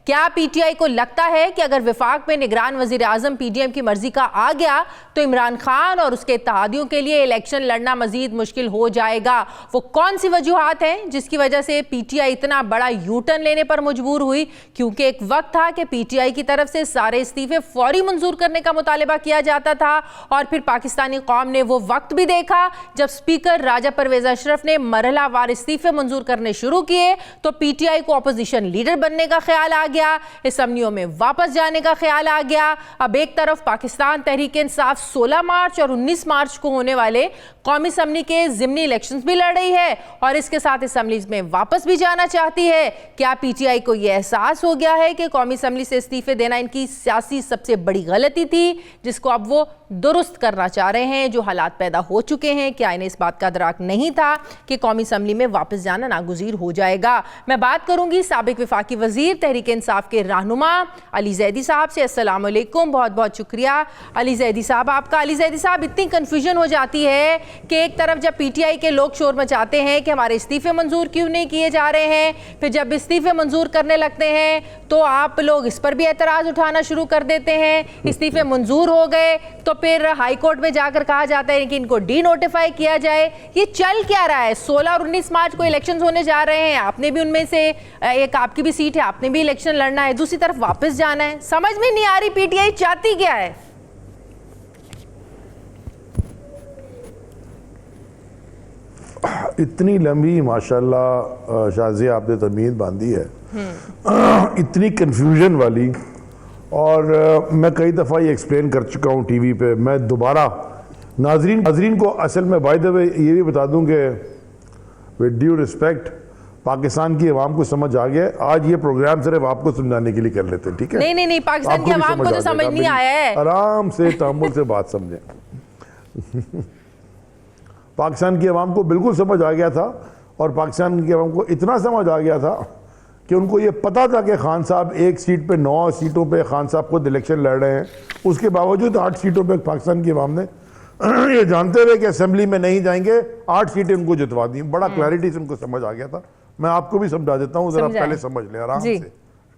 क्या पीटीआई को लगता है कि अगर विफाक में निगरान वजीर आजम पीडीएम की मर्जी का आ गया तो इमरान खान और उसके इत्तेहादियों के लिए इलेक्शन लड़ना मजीद मुश्किल हो जाएगा? वो कौन सी वजूहात हैं जिसकी वजह से पीटीआई इतना बड़ा यू टर्न लेने पर मजबूर हुई? क्योंकि एक वक्त था कि पीटीआई की तरफ से सारे इस्तीफे फौरी मंजूर करने का मुतालिबा किया जाता था और फिर पाकिस्तानी कौम ने वो वक्त भी देखा जब स्पीकर राजा परवेज अशरफ ने मरहलावार इस्तीफे मंजूर करने शुरू किए तो पीटीआई को अपोजिशन लीडर बनने का ख्याल आ गया, असम्बलियों में वापस जाने का ख्याल आ गया। अब एक तरफ पाकिस्तान तहरीक इंसाफ 16 मार्च और 19 मार्च को होने वाले कौमी असम्बली के ज़िमनी इलेक्शंस भी लड़ रही है और इसके साथ असम्बलीज में वापस भी जाना चाहती है। क्या पीटीआई को यह एहसास हो गया है कि कौमी असम्बली से इस्तीफे देना इनकी सियासी सबसे बड़ी गलती थी जिसको अब वो दुरुस्त करना चाह रहे हैं? जो हालात पैदा हो चुके हैं, क्या इन्हें इस बात का अदराक नहीं था कि कौमी असम्बली में वापस जाना नागुज़ीर हो जाएगा? मैं बात करूंगी साबिक वफाकी वजीर तहरीक इंसाफ के रहनुमा अली जैदी साहब से। अस्सलाम वालेकुम, बहुत बहुत शुक्रिया अली जैदी साहब आपका। अली जैदी साहब, इतनी कन्फ्यूजन हो जाती है कि एक तरफ जब पीटीआई के लोग शोर मचाते हैं कि हमारे इस्तीफे मंजूर क्यों नहीं किए जा रहे हैं, फिर जब इस्तीफे मंजूर करने लगते हैं तो आप लोग इस पर भी एतराज़ उठाना शुरू कर देते हैं। इस्तीफे मंजूर हो गए तो फिर हाई कोर्ट में जाकर कहा जाता है कि इनको डी नोटिफाई किया जाए। ये चल क्या रहा है? 16 और 19 मार्च को इलेक्शंस होने जा रहे हैं, आपने भी उनमें से एक, आपकी भी सीट है, आपने भी इलेक्शन लड़ना है, दूसरी तरफ वापस जाना है। समझ में नहीं आ रही पीटीआई चाहती क्या है? इतनी लंबी माशाल्लाह शाज़ी आपने तमीज़ बांधी है, इतनी कंफ्यूजन वाली, और मैं कई दफ़ा ये एक्सप्लेन कर चुका हूँ टीवी पे। मैं दोबारा नाजरीन को असल में बाय द वे ये भी बता दूँ कि विद ड्यू रिस्पेक्ट पाकिस्तान की आवाम को समझ आ गया। आज ये प्रोग्राम सिर्फ आपको समझाने के लिए कर लेते हैं, ठीक है? नहीं, पाकिस्तान की आवाम को तो समझ नहीं आया है। आराम से तहम्मुल से बात समझें। पाकिस्तान की आवाम को बिल्कुल समझ आ गया था और पाकिस्तान की आवाम को इतना समझ आ गया था कि उनको ये पता था कि खान साहब एक सीट पे 9 सीटों पे खान साहब खुद इलेक्शन लड़ रहे हैं, उसके बावजूद 8 सीटों पे पाकिस्तान की आवाम ने ये जानते हुए कि असेंबली में नहीं जाएंगे 8 सीटें उनको जितवा दी। बड़ा क्लैरिटी से उनको समझ आ गया था। मैं आपको भी समझा देता हूँ, जरा पहले समझ लें,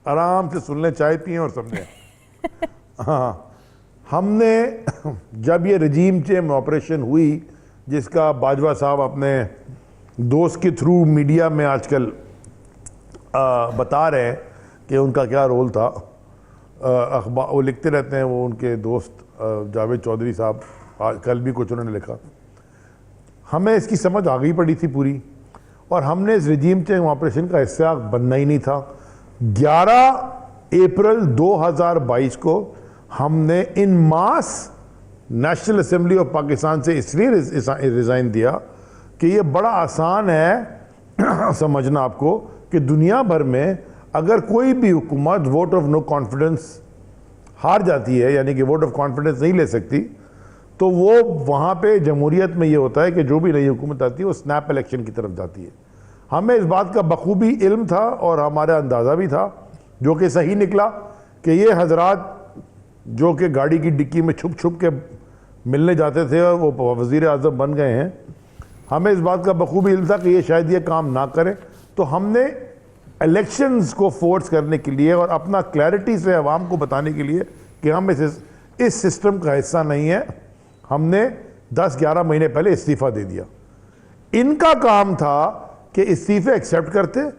आराम से सुन लें, चाय पिए और समझें। हाँ, हमने जब ये रजीम चेंज ऑपरेशन हुई जिसका बाजवा साहब अपने दोस्त के थ्रू मीडिया में आजकल बता रहे हैं कि उनका क्या रोल था, अखबार वो लिखते रहते हैं, वो उनके दोस्त जावेद चौधरी साहब, कल भी कुछ उन्होंने लिखा। हमें इसकी समझ आ गई पड़ी थी पूरी, और हमने इस रजीम चेंज ऑपरेशन का हिस्सा बनना ही नहीं था। 11 अप्रैल 2022 को हमने इन मास नेशनल असेंबली ऑफ पाकिस्तान से इसलिए रिज़ाइन दिया कि ये बड़ा आसान है समझना आपको कि दुनिया भर में अगर कोई भी हुकूमत वोट ऑफ नो कॉन्फिडेंस हार जाती है, यानी कि वोट ऑफ कॉन्फिडेंस नहीं ले सकती, तो वो वहाँ पे जमहूरियत में ये होता है कि जो भी नई हुकूमत आती है वो स्नैप इलेक्शन की तरफ जाती है। हमें इस बात का बखूबी इल्म था और हमारा अंदाज़ा भी था, जो कि सही निकला, कि ये हजरात जो कि गाड़ी की डिक्की में छुप छुप के मिलने जाते थे और वो वज़ीर आज़म बन गए हैं, हमें इस बात का बखूबी इल्म था कि ये शायद ये काम ना करें। तो हमने इलेक्शंस को फोर्स करने के लिए और अपना क्लैरिटी से अवाम को बताने के लिए कि हम इस सिस्टम का हिस्सा नहीं है, हमने 10-11 महीने पहले इस्तीफ़ा दे दिया। इनका काम था कि इस्तीफ़े एक्सेप्ट करते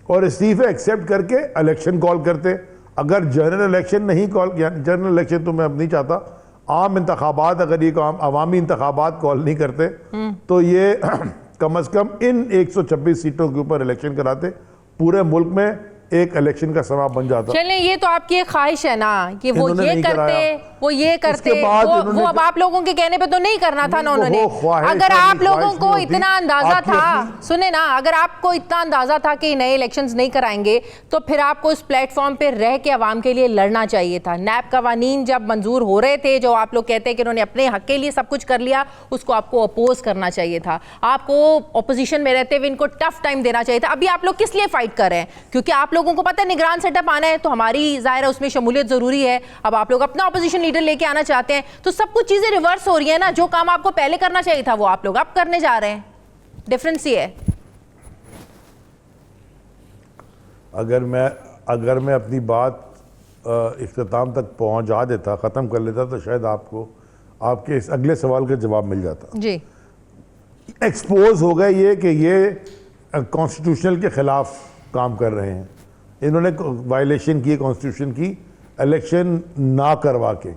और इस्तीफ़े एक्सेप्ट करके इलेक्शन कॉल करते। अगर जनरल इलेक्शन नहीं कॉल किया, जनरल इलेक्शन तो मैं अब नहीं चाहता, आम इंतखाबात, अगर ये काम अवामी इंतखाबात कॉल नहीं करते तो ये कम से कम इन 126 सीटों के ऊपर इलेक्शन कराते, पूरे मुल्क में एक इलेक्शन का समा बन जाता। चलिए, ये तो आपकी एक ख्वाहिश है ना कि वो ये करते, वो ये करते, वो अब आप लोगों के कहने पे तो नहीं करना था ना उन्होंने। अगर आप लोगों को इतना अंदाजा था, सुने ना, अगर आपको इतना अंदाजा था कि नए इलेक्शंस नहीं कराएंगे तो फिर आपको इस प्लेटफॉर्म पे रह के आवाम के लिए लड़ना चाहिए था। नैब कवानीन जब मंजूर हो रहे थे, जो आप लोग कहते हैं कि उन्होंने अपने हक के लिए सब कुछ कर लिया, उसको आपको अपोज करना चाहिए था। आपको अपोजिशन में रहते हुए इनको टफ टाइम देना चाहिए था। अभी आप लोग किस लिए फाइट कर रहे हैं? क्योंकि आप लोगों को पता है निगरान सेटअप आना है, तो हमारी जाहिर है उसमें शमूलियत जरूरी है। अब आप लोग अपना अपोजिशन लीडर लेके आना चाहते हैं, तो सब कुछ चीजें रिवर्स हो रही है ना। जो काम आपको पहले करना चाहिए था वो आप लोग अब करने जा रहे हैं। डिफरेंस ये है। अगर मैं अगर मैं अपनी बात इख्तिताम तक पहुंचा देता, ख़त्म कर लेता, तो शायद आपको आपके इस अगले सवाल का जवाब मिल जाता। जी। एक्सपोज हो गए ये कि ये कॉन्स्टिट्यूशनल के ख़िलाफ़ काम कर रहे हैं, इन्होंने वायलेशन की कॉन्स्टिट्यूशन की, इलेक्शन ना करवा के।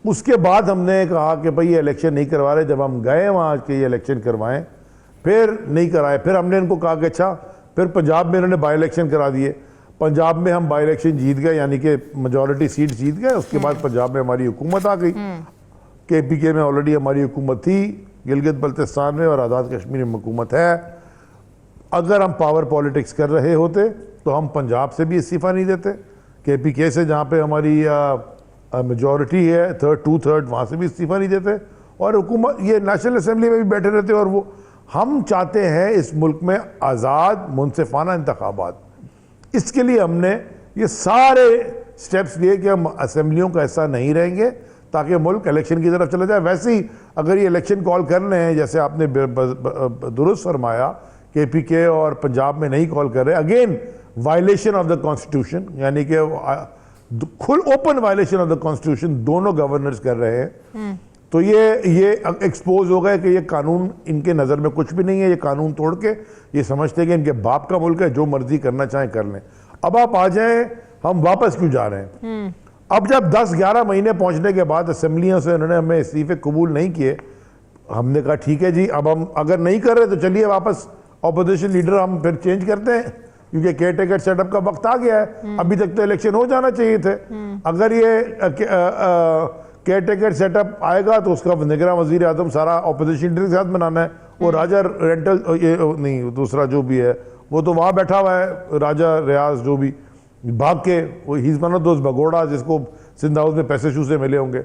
उसके बाद हमने कहा कि भाई ये इलेक्शन नहीं करवा रहे। जब हम गए वहाँ के ये इलेक्शन करवाएं, फिर नहीं कराए। फिर हमने इनको कहा कि अच्छा, फिर पंजाब में इन्होंने बाई इलेक्शन करा दिए। पंजाब में हम बाई इलेक्शन जीत गए, यानी कि मेजॉरिटी सीट जीत गए। उसके बाद पंजाब में हमारी हुकूमत आ गई। KPK में ऑलरेडी हमारी हुकूमत थी, गिलगित बल्तिस्तान में और आज़ाद कश्मीर में हुकूमत है। अगर हम पावर पॉलिटिक्स कर रहे होते तो हम पंजाब से भी इस्तीफ़ा नहीं देते, KPK से जहाँ पे हमारी मेजॉरिटी है, 2/3 वहाँ से भी इस्तीफ़ा नहीं देते, और हुकूमत ये नेशनल असम्बली में भी बैठे रहते। और वो हम चाहते हैं इस मुल्क में आज़ाद मुनसिफाना इंतखाबात। इसके लिए हमने ये सारे स्टेप्स लिए कि हम असम्बलियों का हिस्सा नहीं रहेंगे ताकि मुल्क इलेक्शन की तरफ चला जाए। वैसे ही अगर ये इलेक्शन कॉल कर रहे हैं, जैसे आपने दुरुस्त फरमाया, KPK और पंजाब में नहीं कॉल कर रहे, again violation of the constitution, यानी कि खुल open violation of the constitution दोनों गवर्नर्स कर रहे हैं। तो ये एक्सपोज हो गया कि ये कानून इनके नज़र में कुछ भी नहीं है। ये कानून तोड़ के ये समझते हैं कि इनके बाप का मुल्क है, जो मर्जी करना चाहें कर लें। अब आप आ जाएं, हम वापस क्यों जा रहे हैं? अब जब 10-11 महीने पहुंचने के बाद असेंबलियों से उन्होंने हमें इस्तीफे कबूल नहीं किए, हमने कहा ठीक है जी, अब हम अगर नहीं कर रहे तो चलिए वापस ऑपोजिशन लीडर हम फिर चेंज करते हैं, क्योंकि केयर टेकर सेटअप का वक्त आ गया है। अभी तक तो इलेक्शन हो जाना चाहिए थे। अगर ये केयर टेकर सेटअप आएगा तो उसका निगरान वजीर आजम सारा ऑपोजिशन लीडर के साथ बनाना है। वो राजा रेंटल ये नहीं, दूसरा जो भी है वो तो वहाँ बैठा हुआ है, राजा रियाज जो भी भाग के, वो he is one of those भगोड़ा जिसको सिंध हाउस में पैसे शू से मिले होंगे।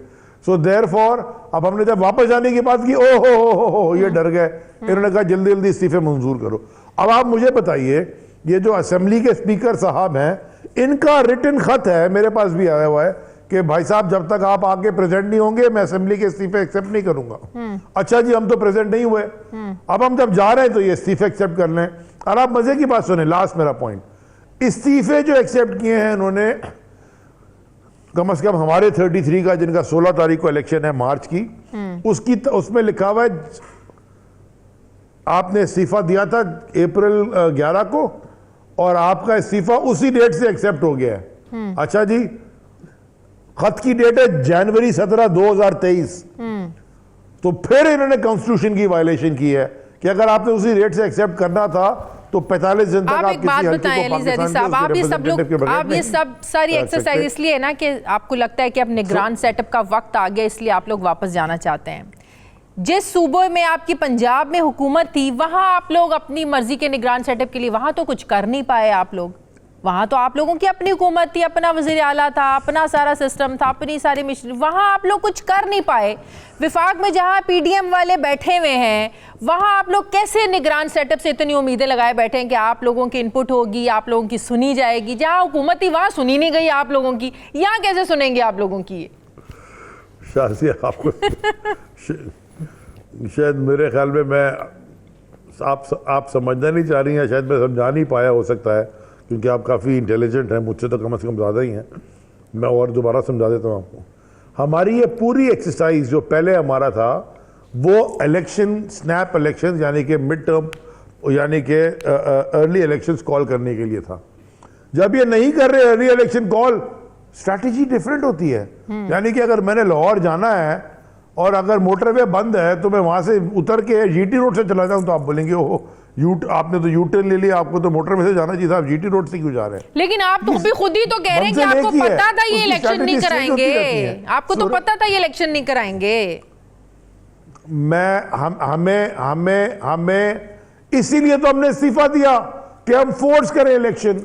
सो देयरफॉर अब हमने जब वापस जाने की बात की, ओ ये डर गए। इन्होंने कहा जल्दी जल्दी इस्तीफे मंजूर करो। अब आप मुझे बताइए, ये जो असेंबली के स्पीकर साहब हैं, इनका रिटन खत है, मेरे पास भी आया हुआ है कि भाई साहब जब तक आप आके प्रेजेंट नहीं होंगे मैं असेंबली के इस्तीफे एक्सेप्ट नहीं करूंगा। अच्छा जी, हम तो प्रेजेंट नहीं हुए, अब हम जब जा रहे हैं तो ये इस्तीफे एक्सेप्ट कर लें। और आप मजे की बात सुने, लास्ट मेरा पॉइंट, इस्तीफे जो एक्सेप्ट किए हैं इन्होंने, कम से कम हमारे 33 का, जिनका 16 तारीख को इलेक्शन है मार्च की, उसमें लिखा हुआ है आपने इस्तीफा दिया था अप्रैल 11 को और आपका इस्तीफा उसी डेट से एक्सेप्ट हो गया है। अच्छा जी, खत की डेट है जनवरी 17, 2023। तो फिर इन्होंने कॉन्स्टिट्यूशन की वायलेशन की है कि अगर आपने उसी रेट से एक्सेप्ट करना था तो 45 दिन तक आप एक बात बताएं अली ज़ैदी साहब, आप ये सब सारी एक्सरसाइज इसलिए ना कि आपको लगता है कि अब निगरान सेटअप का वक्त आ गया, इसलिए आप लोग वापस जाना चाहते हैं। जिस सूबे में आपकी पंजाब में हुकूमत थी, वहां आप लोग अपनी मर्जी के निगरान सेटअप के लिए वहां तो कुछ कर नहीं पाए आप लोग। वहां तो आप लोगों की अपनी हुकूमत थी, अपना वज़ीर आला था, अपना सारा सिस्टम था, अपनी सारी मिशन, वहां आप लोग कुछ कर नहीं पाए। विफाक में जहां PDM वाले बैठे हुए हैं, वहां आप लोग कैसे निगरान सेटअप से इतनी उम्मीदें लगाए बैठे हैं कि आप लोगों की इनपुट होगी, आप लोगों की सुनी जाएगी। जहां हुकूमत थी वहां सुनी नहीं गई आप लोगों की, यहाँ कैसे सुनेंगे आप लोगों की? आपको शायद मेरे ख्याल में मैं आप समझना नहीं चाह रही हैं, शायद मैं समझा नहीं पाया, हो सकता है, क्योंकि आप काफ़ी इंटेलिजेंट हैं, मुझसे तो कम से कम ज़्यादा ही हैं। मैं और दोबारा समझा देता हूँ आपको। हमारी ये पूरी एक्सरसाइज जो पहले हमारा था वो इलेक्शन, स्नैप इलेक्शन, यानी कि मिड टर्म, यानी कि अर्ली इलेक्शंस कॉल करने के लिए था। जब ये नहीं कर रहे early election call, strategy different होती है। यानी कि अगर मैंने लाहौर जाना है और अगर मोटरवे बंद है तो मैं वहाँ से उतर के GT रोड से चला जाऊँ तो आप बोलेंगे ओह आपने तो यूटर्न ले लिया, आपको तो मोटर में से जाना चाहिए था, आप GT रोड से क्यों जा रहे हैं? लेकिन आप तो भी खुद ही तो कह रहे हैं कि आपको पता था ये इलेक्शन नहीं कराएंगे, आपको तो पता था ये इलेक्शन नहीं कराएंगे। हमें इसीलिए तो हमने इस्तीफा दिया कि हम फोर्स करें इलेक्शन,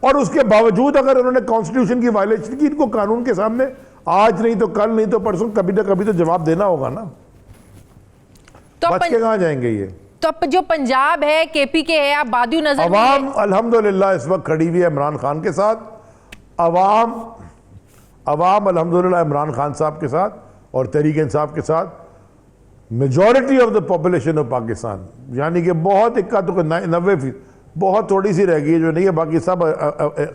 और उसके बावजूद अगर उन्होंने कॉन्स्टिट्यूशन की वायलेशन की, इनको कानून के सामने आज नहीं तो कल नहीं तो परसों कभी ना कभी तो जवाब देना होगा ना। तो बच के कहां जाएंगे ये? तो जो पंजाब है, KPK है, आप बादियों नजर अवाम अल्हम्दुलिल्लाह इस वक्त खड़ी हुई है इमरान खान के साथ। अवाम अल्हम्दुलिल्लाह इमरान खान साहब के साथ और तहरीक इंसाफ के साथ। Majority of the population of Pakistan, यानी कि बहुत 90% बहुत थोड़ी सी रह गई है जो नहीं है, बाकी सब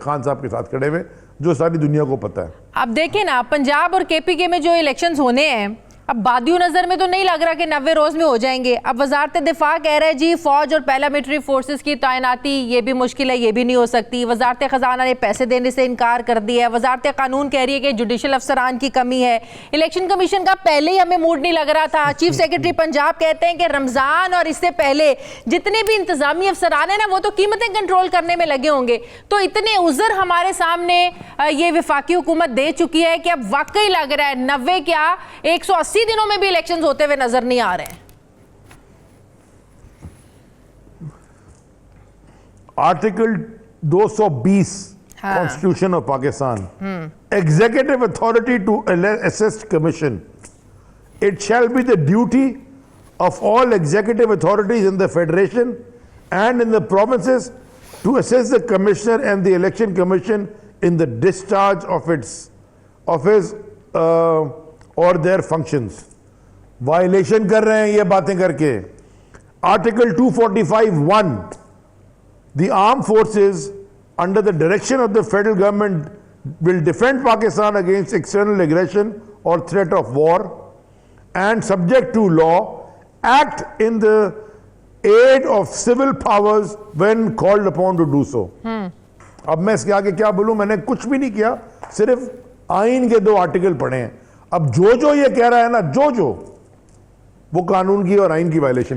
खान साहब के साथ खड़े हुए, जो सारी दुनिया को पता है। अब देखिए ना, पंजाब और केपीके में जो इलेक्शंस होने हैं, अब बादियों नजर में तो नहीं लग रहा कि 90 रोज में हो जाएंगे। अब वजारत दिफा कह रहा है जी फौज और पैरामिलिट्री फोर्सेस की तैनाती ये भी मुश्किल है, ये भी नहीं हो सकती। वजारत खजाना ने पैसे देने से इनकार कर दिया है। वजारत कानून कह रही है कि जुडिशल अफसरान की कमी है। इलेक्शन कमीशन का पहले ही हमें मूड नहीं लग रहा था। चीफ सेक्रेटरी पंजाब कहते हैं कि रमजान और इससे पहले जितने भी इंतजामी अफसरान है ना, वो तो कीमतें कंट्रोल करने में लगे होंगे। तो इतने उज़र हमारे सामने ये विफाकी हुकूमत दे चुकी है कि अब वाकई लग रहा है 90 क्या 180 दिनों में भी इलेक्शंस होते हुए नजर नहीं आ रहे हैं। Article 220 constitution of Pakistan, executive authority to assist commission, it shall be the duty of all executive authorities in the federation and in the provinces to assist the commissioner and the election commission in the discharge of his or their functions. Violation कर रहे हैं ये बातें करके। Article 245(1), the armed forces under the direction of the federal government will defend Pakistan against external aggression or threat of war and subject to law act in the aid of civil powers when called upon to do so. अब मैं इसके आगे क्या बोलूं, मैंने कुछ भी नहीं किया, सिर्फ आइन के 2 आर्टिकल पढ़े हैं। अब जो ये कह रहा है ना, जो वो कानून की और आइन की वायलेशन